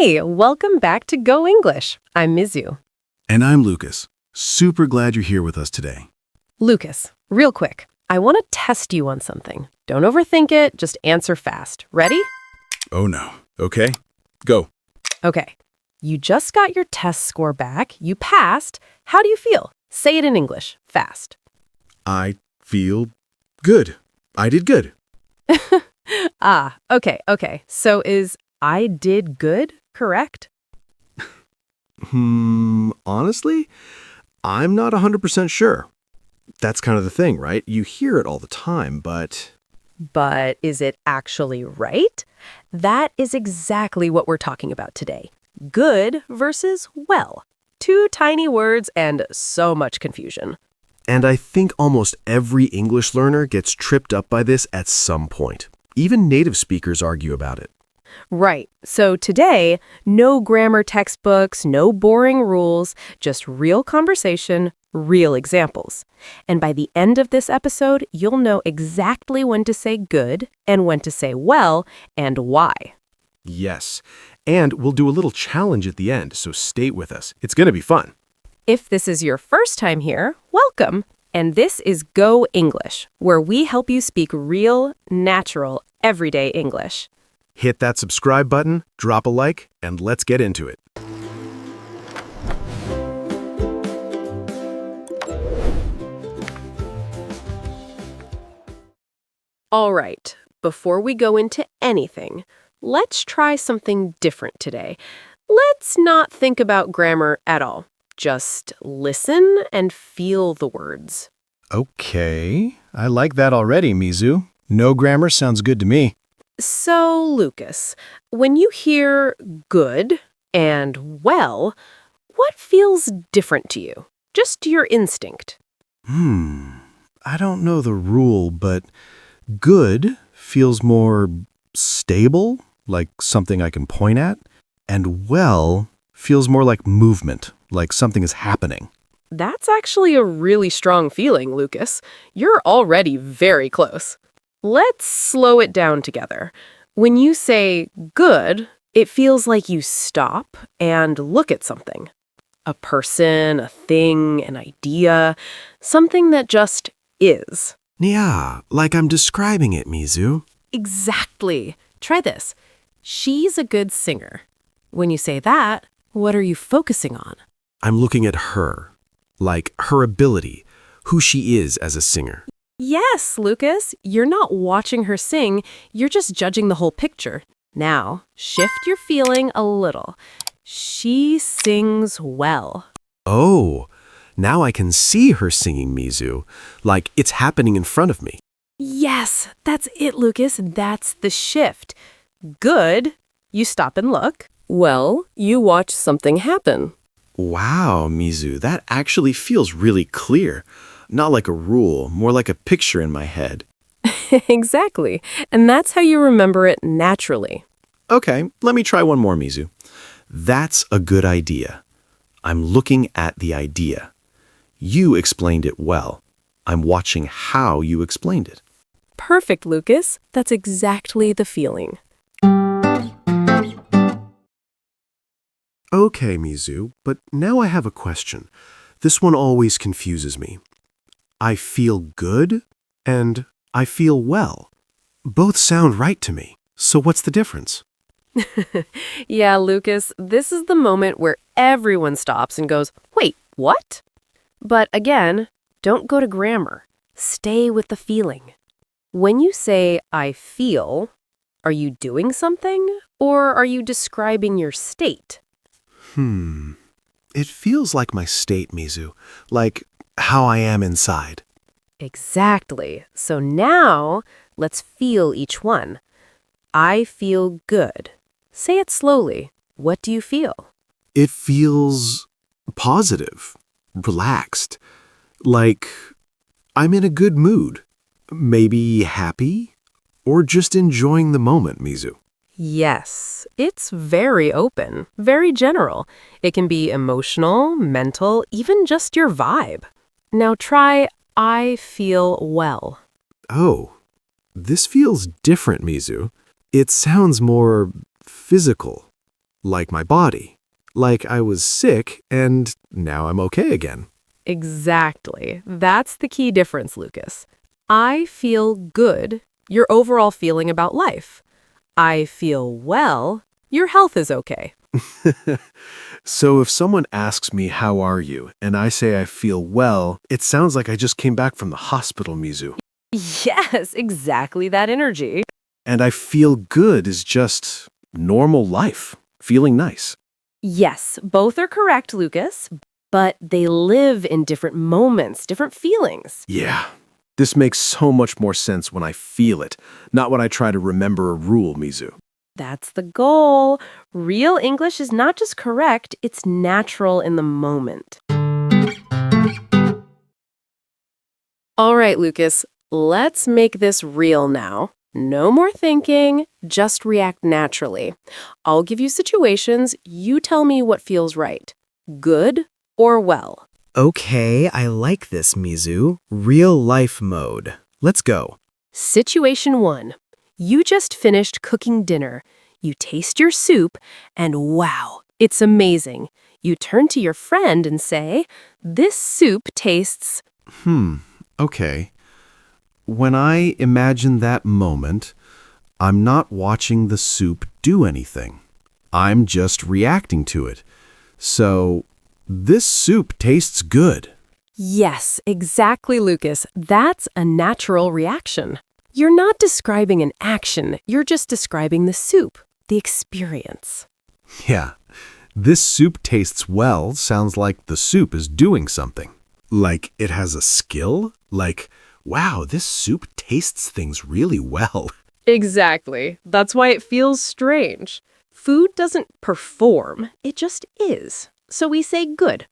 Hey, welcome back to Go English. I'm Mizu. And I'm Lucas. Super glad you're here with us today. Lucas, real quick, I want to test you on something. Don't overthink it, just answer fast. Ready? Oh no. Okay. Go. Okay. You just got your test score back. You passed. How do you feel? Say it in English, fast. I feel good. I did good. Okay. So is I did good correct? Honestly, I'm not 100% sure. That's kind of the thing, right? You hear it all the time, but... But is it actually right? That is exactly what we're talking about today. Good versus well. Two tiny words and so much confusion. And I think almost every English learner gets tripped up by this at some point. Even native speakers argue about it. Right. So today, no grammar textbooks, no boring rules, just real conversation, real examples. And by the end of this episode, you'll know exactly when to say good and when to say well and why. Yes. And we'll do a little challenge at the end, so stay with us. It's going to be fun. If this is your first time here, welcome. And this is Go English, where we help you speak real, natural, everyday English. Hit that subscribe button, drop a like, and let's get into it. All right, before we go into anything, let's try something different today. Let's not think about grammar at all. Just listen and feel the words. Okay. I like that already, Mizu. No grammar sounds good to me. So, Lucas, when you hear good and well, what feels different to you? Just your instinct. I don't know the rule, but good feels more stable, like something I can point at, and well feels more like movement, like something is happening. That's actually a really strong feeling, Lucas. You're already very close. Let's slow it down together. When you say good, it feels like you stop and look at something. A person, a thing, an idea, something that just is. Yeah, like I'm describing it, Mizu. Exactly. Try this. She's a good singer. When you say that, what are you focusing on? I'm looking at her, like her ability, who she is as a singer. Yes, Lucas, you're not watching her sing, you're just judging the whole picture. Now, shift your feeling a little. She sings well. Oh, now I can see her singing, Mizu, like it's happening in front of me. Yes, that's it, Lucas. That's the shift. Good, you stop and look. Well, you watch something happen. Wow, Mizu, that actually feels really clear. Not like a rule, more like a picture in my head. Exactly. And that's how you remember it naturally. Okay, let me try one more, Mizu. That's a good idea. I'm looking at the idea. You explained it well. I'm watching how you explained it. Perfect, Lucas. That's exactly the feeling. Okay, Mizu, but now I have a question. This one always confuses me. I feel good and I feel well. Both sound right to me. So what's the difference? Yeah, Lucas, this is the moment where everyone stops and goes, wait, what? But again, don't go to grammar. Stay with the feeling. When you say, I feel, are you doing something or are you describing your state? It feels like my state, Mizu. Like how I am inside. Exactly. So now, let's feel each one. I feel good. Say it slowly. What do you feel? It feels positive, relaxed, like I'm in a good mood. Maybe happy or just enjoying the moment, Mizu. Yes, it's very open, very general. It can be emotional, mental, even just your vibe. Now try I feel well. Oh, this feels different, Mizu. It sounds more physical, like my body. Like I was sick and now I'm okay again. Exactly. That's the key difference, Lucas. I feel good, your overall feeling about life. I feel well, your health is okay. So if someone asks me, how are you? And I say I feel well, it sounds like I just came back from the hospital, Mizu. Yes, exactly that energy. And I feel good is just normal life, feeling nice. Yes, both are correct, Lucas, but they live in different moments, different feelings. Yeah, this makes so much more sense when I feel it, not when I try to remember a rule, Mizu. That's the goal. Real English is not just correct, it's natural in the moment. All right, Lucas, let's make this real now. No more thinking, just react naturally. I'll give you situations, you tell me what feels right. Good or well. Okay, I like this, Mizu. Real life mode. Let's go. Situation 1. You just finished cooking dinner. You taste your soup, and wow, it's amazing. You turn to your friend and say, "This soup tastes..." Okay. When I imagine that moment, I'm not watching the soup do anything. I'm just reacting to it. So, this soup tastes good. Yes, exactly, Lucas. That's a natural reaction. You're not describing an action, you're just describing the soup, the experience. Yeah. This soup tastes well sounds like the soup is doing something. Like it has a skill? Like, wow, this soup tastes things really well. Exactly. That's why it feels strange. Food doesn't perform, it just is. So we say good.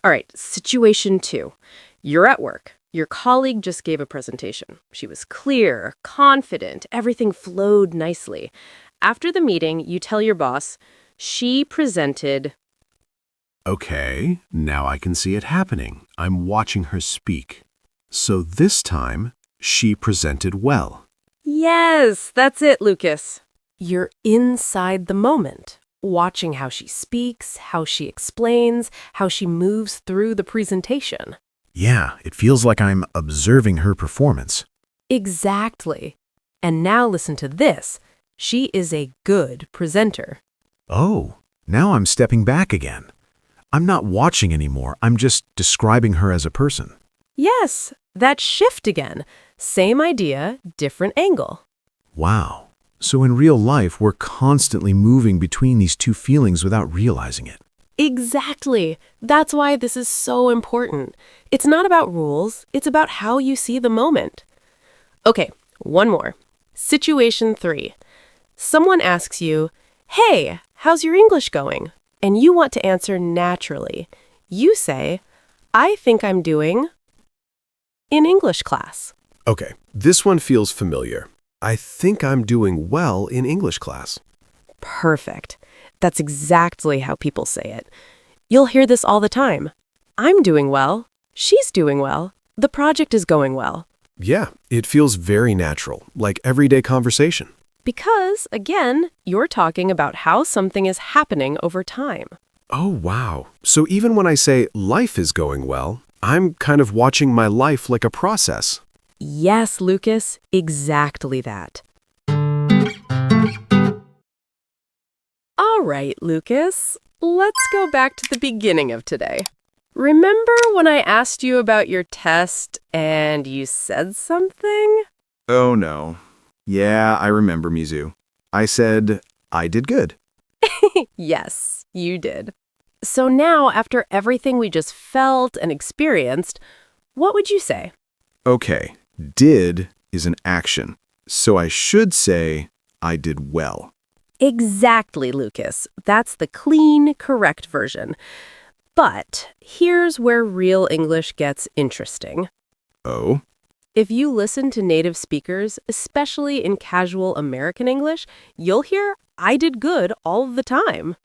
All right, situation 2. You're at work. Your colleague just gave a presentation. She was clear, confident, everything flowed nicely. After the meeting, you tell your boss, she presented... Okay, now I can see it happening. I'm watching her speak. So this time, she presented well. Yes, that's it, Lucas. You're inside the moment, watching how she speaks, how she explains, how she moves through the presentation. Yeah, it feels like I'm observing her performance. Exactly. And now listen to this. She is a good presenter. Oh, now I'm stepping back again. I'm not watching anymore. I'm just describing her as a person. Yes, that shift again. Same idea, different angle. Wow. So in real life, we're constantly moving between these two feelings without realizing it. Exactly. That's why this is so important. It's not about rules, it's about how you see the moment. Okay, one more. Situation 3. Someone asks you, "Hey, how's your English going?" And you want to answer naturally. You say, "I think I'm doing..." in English class. Okay, this one feels familiar. I think I'm doing well in English class. Perfect. That's exactly how people say it. You'll hear this all the time. I'm doing well. She's doing well. The project is going well. Yeah, it feels very natural, like everyday conversation. Because, again, you're talking about how something is happening over time. Oh, wow. So even when I say life is going well, I'm kind of watching my life like a process. Yes, Lucas, exactly that. All right, Lucas, let's go back to the beginning of today. Remember when I asked you about your test and you said something? Oh no. Yeah, I remember, Mizu. I said, I did good. Yes, you did. So now, after everything we just felt and experienced, what would you say? Okay, did is an action, so I should say, I did well. Exactly, Lucas. That's the clean, correct version. But here's where real English gets interesting. Oh? If you listen to native speakers, especially in casual American English, you'll hear "I did good" all the time.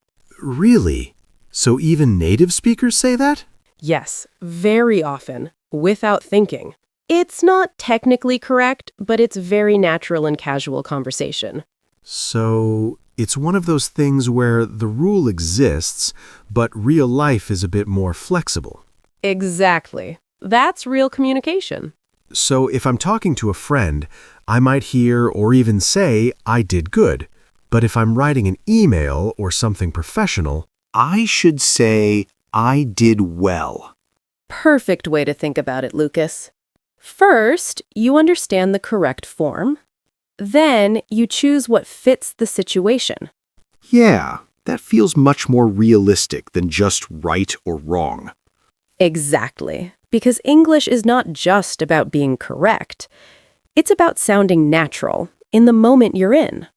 Really? So even native speakers say that? Yes, very often, without thinking. It's not technically correct, but it's very natural in casual conversation. So It's one of those things where the rule exists, but real life is a bit more flexible. Exactly. That's real communication. So if I'm talking to a friend, I might hear or even say, I did good. But if I'm writing an email or something professional, I should say, I did well. Perfect way to think about it, Lucas. First, you understand the correct form. Then, you choose what fits the situation. Yeah, that feels much more realistic than just right or wrong. Exactly. Because English is not just about being correct. It's about sounding natural in the moment you're in.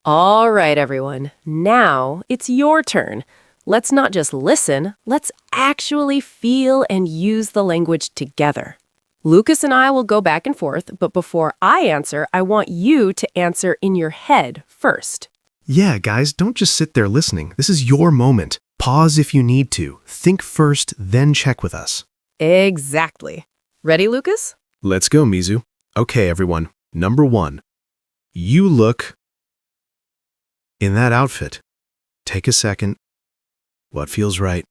All right, everyone. Now it's your turn. Let's not just listen, let's actually feel and use the language together. Lucas and I will go back and forth, but before I answer, I want you to answer in your head first. yeah, guys, don't just sit there listening. This is your moment. Pause if you need to. Think first, then check with us. Exactly. Ready, Lucas? Let's go, Mizu. Okay, everyone. Number 1. You look in that outfit. Take a second. What feels right?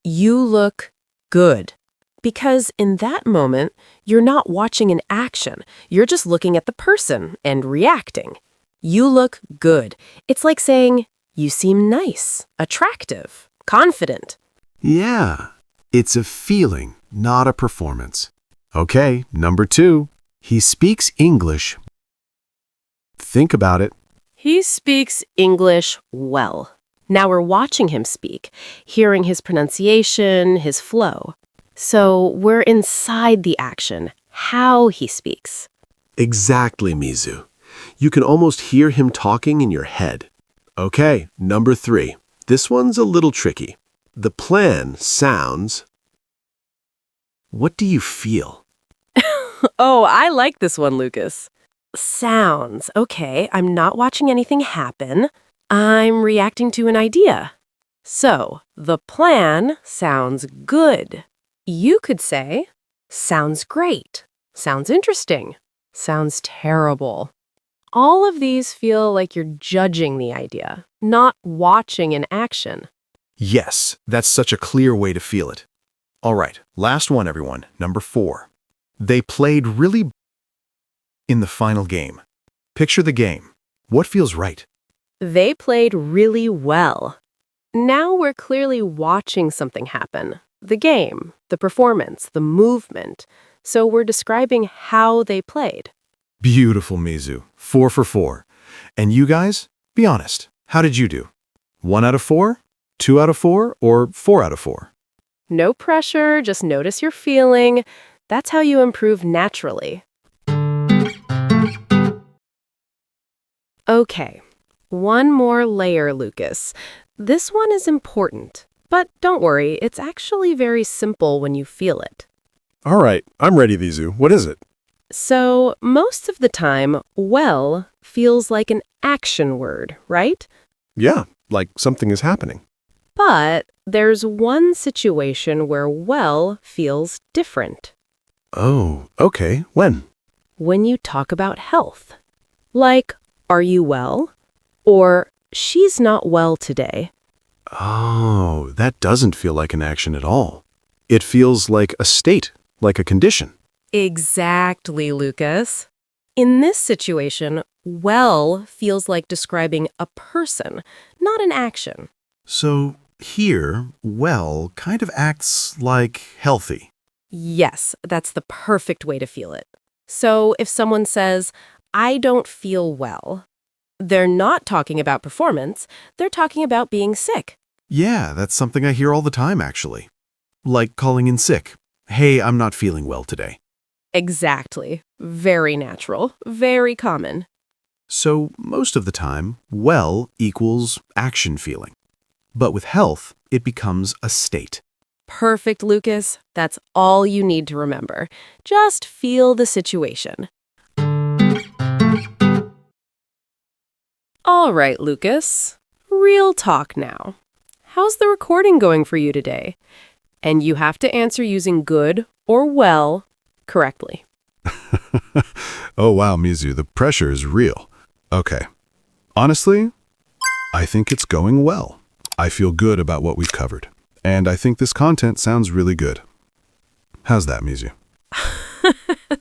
You look good. Because in that moment, you're not watching an action. You're just looking at the person and reacting. You look good. It's like saying, you seem nice, attractive, confident. Yeah, it's a feeling, not a performance. Okay, number 2. He speaks English. Think about it. He speaks English well. Now we're watching him speak, hearing his pronunciation, his flow. So we're inside the action, how he speaks. Exactly, Mizu. You can almost hear him talking in your head. Okay, number 3. This one's a little tricky. The plan sounds... What do you feel? Oh, I like this one, Lucas. Sounds. Okay, I'm not watching anything happen. I'm reacting to an idea. So, the plan sounds good. You could say, sounds great, sounds interesting, sounds terrible. All of these feel like you're judging the idea, not watching an action. Yes, that's such a clear way to feel it. All right, last one, everyone. Number 4. They played really in the final game. Picture the game. What feels right? They played really well. Now we're clearly watching something happen. The game, the performance, the movement. So we're describing how they played. Beautiful, Mizu. 4 for 4. And you guys, be honest. How did you do? 1 out of 4? 2 out of 4? Or 4 out of 4? No pressure, just notice your feeling. That's how you improve naturally. Okay, one more layer, Lucas. This one is important, but don't worry, it's actually very simple when you feel it. All right, I'm ready, Mizu. What is it? So, most of the time, well feels like an action word, right? Yeah, like something is happening. But there's one situation where well feels different. Oh, okay. When? When you talk about health. Like, are you well? Or, she's not well today. Oh, that doesn't feel like an action at all. It feels like a state, like a condition. Exactly, Lucas. In this situation, well feels like describing a person, not an action. So here, well kind of acts like healthy. Yes, that's the perfect way to feel it. So if someone says, I don't feel well, they're not talking about performance, they're talking about being sick. Yeah, that's something I hear all the time, actually. Like calling in sick. Hey, I'm not feeling well today. Exactly. Very natural, very common. So most of the time, well equals action feeling. But with health, it becomes a state. Perfect, Lucas. That's all you need to remember. Just feel the situation. All right, Lucas. Real talk now. How's the recording going for you today? And you have to answer using good or well correctly. Oh wow, Mizu, the pressure is real. Okay. Honestly, I think it's going well. I feel good about what we've covered. And I think this content sounds really good. How's that, Mizu?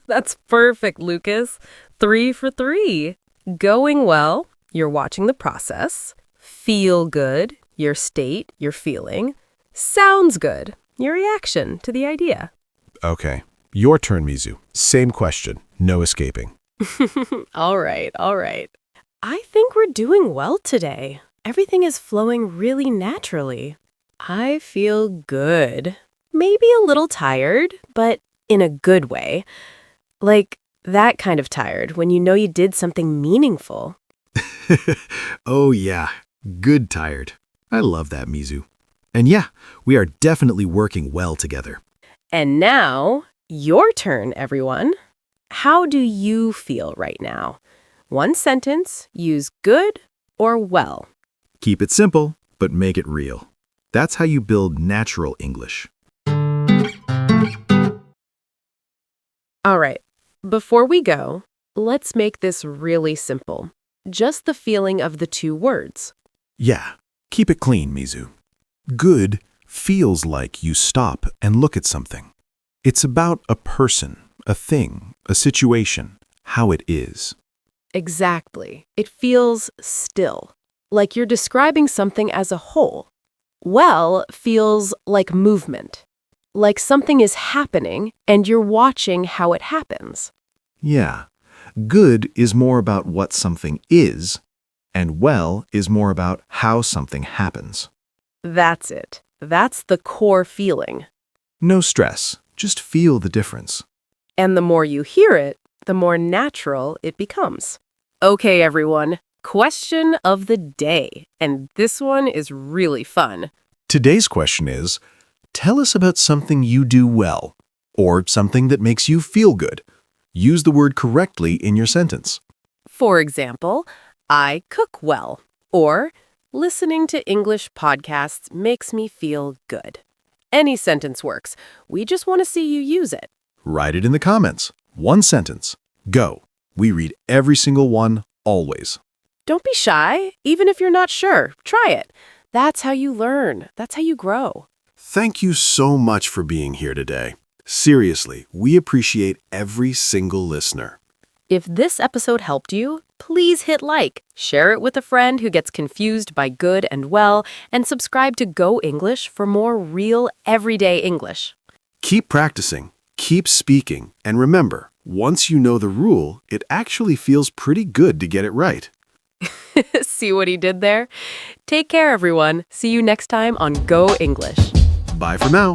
That's perfect, Lucas. 3 for 3. Going well, you're watching the process. Feel good, your state, your feeling. Sounds good, your reaction to the idea. Okay. Your turn, Mizu. Same question. No escaping. All right, all right. I think we're doing well today. Everything is flowing really naturally. I feel good. Maybe a little tired, but in a good way. Like that kind of tired when you know you did something meaningful. Oh yeah, good tired. I love that, Mizu. And yeah, we are definitely working well together. And now, your turn, everyone. How do you feel right now? One sentence, use good or well. Keep it simple, but make it real. That's how you build natural English. All right, before we go, let's make this really simple. Just the feeling of the two words. Yeah. Keep it clean, Mizu. Good feels like you stop and look at something. It's about a person, a thing, a situation, how it is. Exactly. It feels still, like you're describing something as a whole. Well feels like movement, like something is happening and you're watching how it happens. Yeah. Good is more about what something is, and well is more about how something happens. That's it. That's the core feeling. No stress. Just feel the difference. And the more you hear it, the more natural it becomes. Okay, everyone. Question of the day. And this one is really fun. Today's question is, tell us about something you do well, or something that makes you feel good. Use the word correctly in your sentence. For example, I cook well. Or listening to English podcasts makes me feel good. Any sentence works. We just want to see you use it. Write it in the comments. One sentence. Go. We read every single one, always. Don't be shy, even if you're not sure. Try it. That's how you learn. That's how you grow. Thank you so much for being here today. Seriously, we appreciate every single listener. If this episode helped you, please hit like, share it with a friend who gets confused by good and well, and subscribe to Go English for more real, everyday English. Keep practicing, keep speaking, and remember, once you know the rule, it actually feels pretty good to get it right. See what he did there? Take care, everyone. See you next time on Go English. Bye for now.